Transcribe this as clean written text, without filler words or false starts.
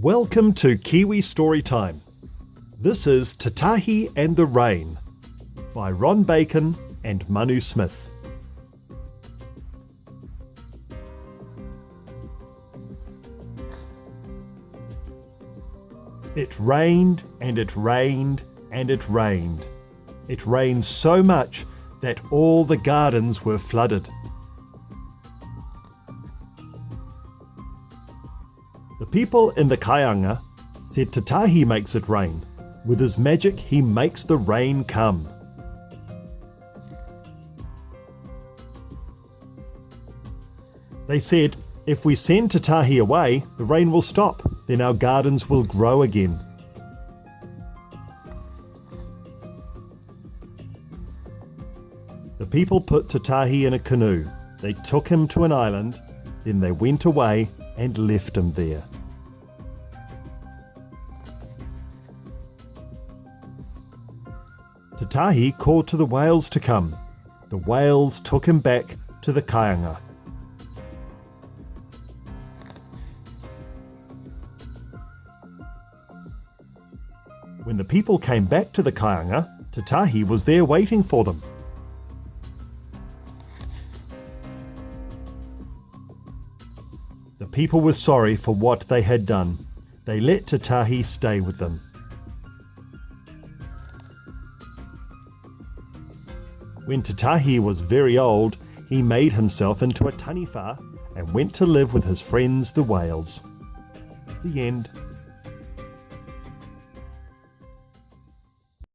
Welcome to Kiwi Storytime. This is Te Tahi and the Rain by Ron Bacon and Manu Smith. It rained and it rained and it rained. It rained so much that all the gardens were flooded. The people in the kaianga said Te Tahi makes it rain. With his magic he makes the rain come. They said, if we send Te Tahi away, the rain will stop, then our gardens will grow again. The people put Te Tahi in a canoe. They took him to an island, then they went away and left him there. Te Tahi called to the whales to come. The whales took him back to the kaianga. When the people came back to the kaianga, Te Tahi was there waiting for them. The people were sorry for what they had done. They let Te Tahi stay with them. When Te Tahi was very old, he made himself into a taniwha and went to live with his friends the whales. The end.